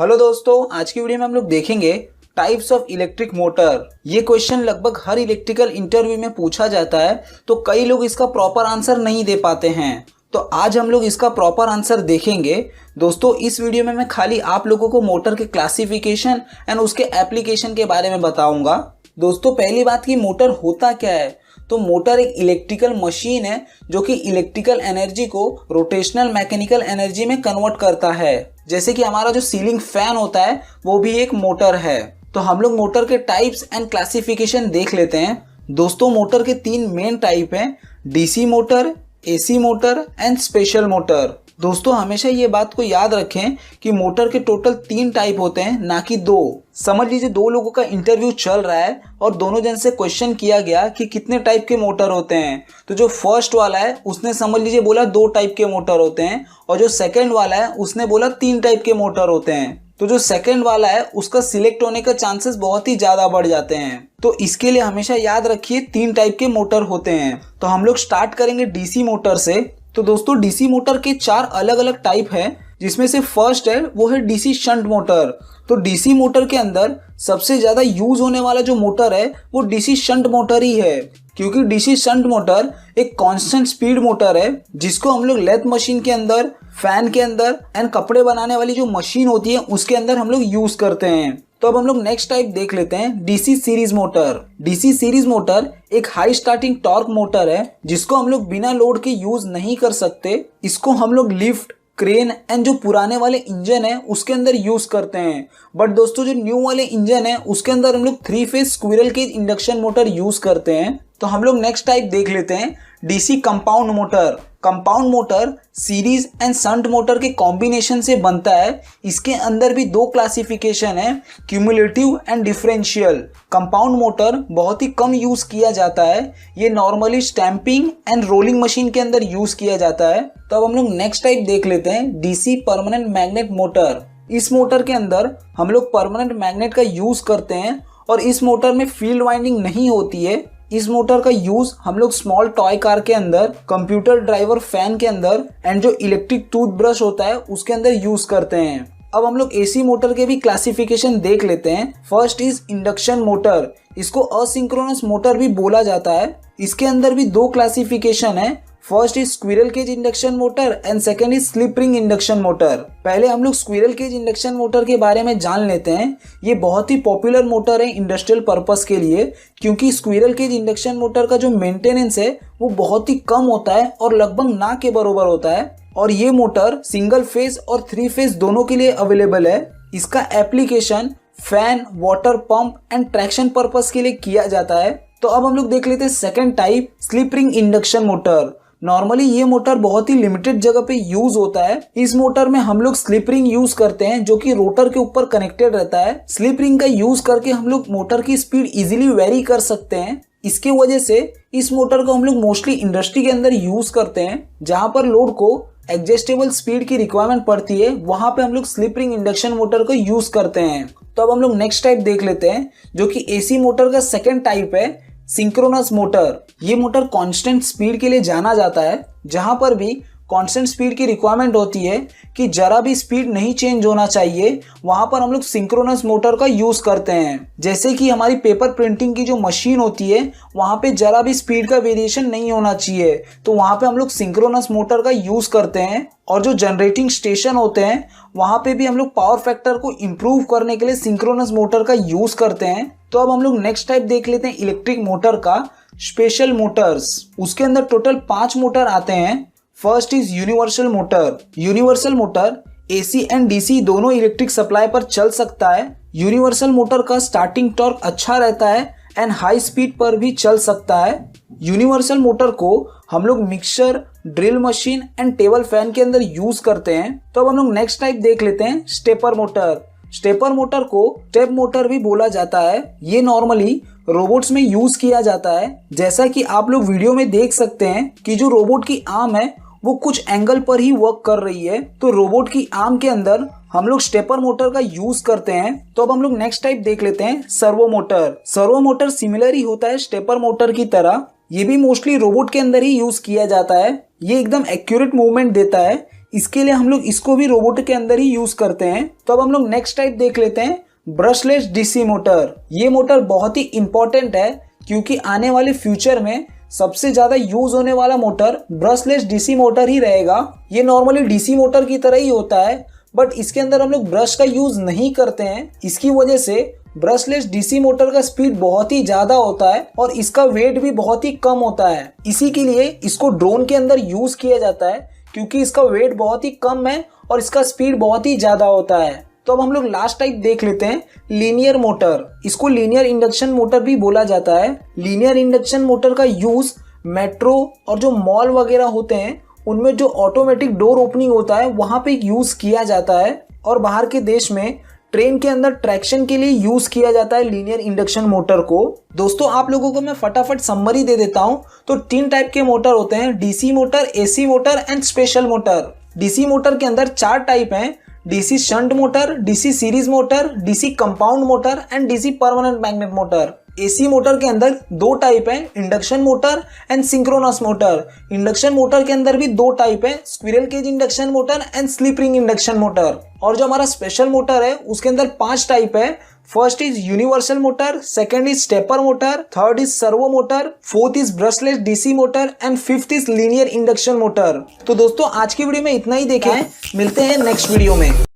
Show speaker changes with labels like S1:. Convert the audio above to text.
S1: Hello दोस्तों, आज की वीडियो में हम लोग देखेंगे टाइप्स ऑफ इलेक्ट्रिक मोटर। ये क्वेश्चन लगभग हर इलेक्ट्रिकल इंटरव्यू में पूछा जाता है, तो कई लोग इसका प्रॉपर आंसर नहीं दे पाते हैं। तो आज हम लोग इसका प्रॉपर आंसर देखेंगे। दोस्तों, इस वीडियो में मैं खाली आप लोगों को मोटर के क्लासिफिकेशन एंड उसके एप्लीकेशन के बारे में बताऊंगा। दोस्तों, पहली बात कि मोटर होता क्या है, तो मोटर एक इलेक्ट्रिकल मशीन है जो कि इलेक्ट्रिकल एनर्जी को रोटेशनल मैकेनिकल एनर्जी में कन्वर्ट करता है। जैसे कि हमारा जो सीलिंग फैन होता है वो भी एक मोटर है। तो हम लोग मोटर के टाइप्स एंड क्लासिफिकेशन देख लेते हैं। दोस्तों, मोटर के तीन मेन टाइप हैं, DC motor, AC motor and special motor. दोस्तों, हमेशा ये बात को याद रखें कि मोटर के टोटल 3 टाइप होते हैं, ना कि 2। समझ लीजिए 2 लोगों का इंटरव्यू चल रहा है और दोनों जन से क्वेश्चन किया गया कि कितने टाइप के मोटर होते हैं। तो जो फर्स्ट वाला है उसने समझ लीजिए बोला 2 टाइप के मोटर होते हैं, और जो सेकंड वाला है उसने बोला 3 टाइप के मोटर होते हैं। तो जो सेकंड वाला है उसका सिलेक्ट होने का चांसेस बहुत ही ज्यादा बढ़ जाते हैं। तो इसके लिए हमेशा याद रखिए 3 टाइप के मोटर होते हैं। तो हम लोग स्टार्ट करेंगे डीसी मोटर से। तो दोस्तों, डीसी मोटर के 4 अलग अलग टाइप हैं, जिसमें से फर्स्ट है वो है डीसी शंट मोटर। तो डीसी मोटर के अंदर सबसे ज्यादा यूज होने वाला जो मोटर है वो डीसी शंट मोटर ही है, क्योंकि डीसी शंट मोटर एक कांस्टेंट स्पीड मोटर है जिसको हम लोग लेथ मशीन के अंदर, फैन के अंदर एंड कपड़े बनाने वाली जो मशीन होती है उसके अंदर हम लोग यूज करते हैं। तो अब हम लोग नेक्स्ट टाइप देख लेते हैं, DC series motor. DC series motor एक हाई स्टार्टिंग टॉर्क मोटर है जिसको हम लोग बिना लोड के यूज नहीं कर सकते। इसको हम लोग लिफ्ट, क्रेन एंड जो पुराने वाले इंजन है उसके अंदर यूज करते हैं। बट दोस्तों, जो न्यू वाले इंजन है उसके अंदर हम लोग 3 phase squirrel cage induction motor use करते हैं। तो हम लोग नेक्स्ट टाइप देख लेते हैं, DC compound motor. Compound motor series and shunt motor के कॉम्बिनेशन से बनता है। इसके अंदर भी 2 क्लासिफिकेशन है, cumulative and differential. Compound motor बहुत ही कम यूज किया जाता है, ये normally stamping and rolling machine के अंदर यूज किया जाता है। तो अब हम लोग नेक्स्ट टाइप देख लेते हैं, डीसी परमानेंट मैग्नेट मोटर। इस मोटर के अंदर हम लोग परमानेंट मैग्नेट का यूज करते हैं और इस मोटर में फील्ड वाइंडिंग नहीं होती है। इस मोटर का यूज हम लोग स्मॉल टॉय कार के अंदर, कंप्यूटर ड्राइवर फैन के अंदर एंड जो इलेक्ट्रिक टूथब्रश होता है उसके अंदर यूज करते हैं। अब हम लोग एसी मोटर के भी क्लासिफिकेशन देख लेते हैं। First is induction motor. इसको असिंक्रोनस मोटर भी बोला जाता है। इसके अंदर भी 2 क्लासिफिकेशन है। First is squirrel cage induction motor and second is slip ring induction motor. पहले हम लोग स्क्विरल केज इंडक्शन मोटर के बारे में जान लेते हैं। ये बहुत ही पॉपुलर मोटर है इंडस्ट्रियल पर्पस के लिए, क्योंकि स्क्विरल केज इंडक्शन मोटर का जो मेंटेनेंस है वो बहुत ही कम होता है और लगभग ना के बराबर होता है। और ये मोटर सिंगल फेज और 3 फेज दोनों के लिए अवेलेबल है। इसका application fan, water pump and traction purpose के लिए किया जाता है। तो अब हम लोग देख लेते हैं second type, slip ring induction motor. Normally ये मोटर बहुत ही लिमिटेड जगह पे यूज होता है। इस मोटर में हम लोग स्लिप रिंग यूज करते हैं जो कि रोटर के ऊपर कनेक्टेड रहता है। स्लिप रिंग का यूज करके हम लोग मोटर की स्पीड इजीली वेरी कर सकते हैं। इसके वजह से इस मोटर को हम लोग मोस्टली इंडस्ट्री के अंदर यूज करते हैं। जहां पर लोड को एडजस्टेबल स्पीड की रिक्वायरमेंट पड़ती है वहां पे हम लोग स्लिप रिंग इंडक्शन मोटर को यूज करते हैं। तो अब हम लोग नेक्स्ट टाइप देख लेते हैं, जो कि एसी मोटर का सेकंड टाइप है, सिंक्रोनस मोटर। ये मोटर कांस्टेंट स्पीड के लिए जाना जाता है। जहां पर भी कांस्टेंट स्पीड की रिक्वायरमेंट होती है कि जरा भी स्पीड नहीं चेंज होना चाहिए, वहां पर हम लोग सिंक्रोनस मोटर का यूज करते हैं। जैसे कि हमारी पेपर प्रिंटिंग की जो मशीन होती है वहां पे जरा भी स्पीड का वेरिएशन नहीं होना चाहिए, तो वहां पे हम लोग सिंक्रोनस मोटर का यूज करते हैं। और जो जनरेटिंग स्टेशन होते हैं वहां पे भी हम लोग पावर फैक्टर को इम्प्रूव करने के लिए सिंक्रोनस मोटर का यूज करते हैं। तो अब हम लोग नेक्स्ट टाइप देख लेते हैं इलेक्ट्रिक मोटर का, स्पेशल मोटर्स। उसके अंदर टोटल 5 मोटर आते हैं। First is universal motor. Universal motor AC and DC दोनों इलेक्ट्रिक सप्लाई पर चल सकता है। यूनिवर्सल मोटर का स्टार्टिंग टॉर्क अच्छा रहता है एंड हाई स्पीड पर भी चल सकता है। यूनिवर्सल मोटर को हम लोग mixer, drill machine and table fan के अंदर यूज करते हैं। तो अब हम लोग नेक्स्ट टाइप देख लेते हैं, स्टेपर मोटर। स्टेपर मोटर को स्टेप मोटर भी बोला जाता है। ये नॉर्मली रोबोट्स में यूज किया जाता है। जैसा कि आप लोग वीडियो में देख सकते हैं कि जो रोबोट की आर्म है वो कुछ एंगल पर ही वर्क कर रही है, तो रोबोट की आर्म के अंदर हम लोग स्टेपर मोटर का यूज करते हैं। तो अब हम लोग नेक्स्ट टाइप देख लेते हैं, servo motor. Servo motor similar ही होता है स्टेपर मोटर की तरह। ये भी मोस्टली रोबोट के अंदर ही यूज किया जाता है। ये एकदम एक्यूरेट मूवमेंट देता है। इसके लिए हम लोग इसको भी रोबोट के अंदर ही यूज करते हैं। तो अब हम लोग नेक्स्ट टाइप देख लेते हैं, ब्रशलेस डीसी मोटर। ये मोटर बहुत ही इंपॉर्टेंट है क्योंकि आने वाले फ्यूचर में सबसे ज्यादा यूज होने वाला मोटर ब्रशलेस डीसी मोटर ही रहेगा। ये नॉर्मली डीसी मोटर की तरह ही होता है, बट इसके अंदर हम लोग ब्रश का यूज नहीं करते हैं। इसकी वजह से ब्रशलेस डीसी मोटर का स्पीड बहुत ही ज्यादा होता है और इसका वेट भी बहुत ही कम होता है। इसी के लिए इसको ड्रोन के अंदर यूज किया जाता है क्योंकि इसका वेट बहुत ही कम है और इसका स्पीड बहुत ही ज्यादा होता है। तो अब हम लोग लास्ट टाइप देख लेते हैं, लीनियर मोटर। इसको लीनियर इंडक्शन मोटर भी बोला जाता है। लीनियर इंडक्शन मोटर का यूज मेट्रो और जो मॉल वगैरह होते हैं उनमें जो ऑटोमेटिक डोर ओपनिंग होता है वहां पे यूज किया जाता है, और बाहर के देश में ट्रेन के अंदर ट्रैक्शन के लिए यूज किया जाता है लीनियर इंडक्शन मोटर को। दोस्तों आप लोगों को मैं फटाफट समरी दे देता हूं। तो 3 टाइप के मोटर होते हैं, DC motor, AC motor and special motor. DC motor के अंदर 4 टाइप हैं, DC shunt motor, DC series motor, DC compound motor and DC permanent magnet motor. AC motor के अंदर 2 टाइप हैं, induction motor and synchronous motor. Induction motor के अंदर भी 2 type हैं, squirrel cage induction motor and slip ring induction motor. और जो हमारा स्पेशल मोटर है उसके अंदर 5 टाइप है। First is universal motor, second is stepper motor, third is servo motor, fourth is brushless DC motor and fifth is linear induction motor. तो दोस्तों आज की वीडियो में इतना ही देखा है, मिलते हैं नेक्स्ट वीडियो में।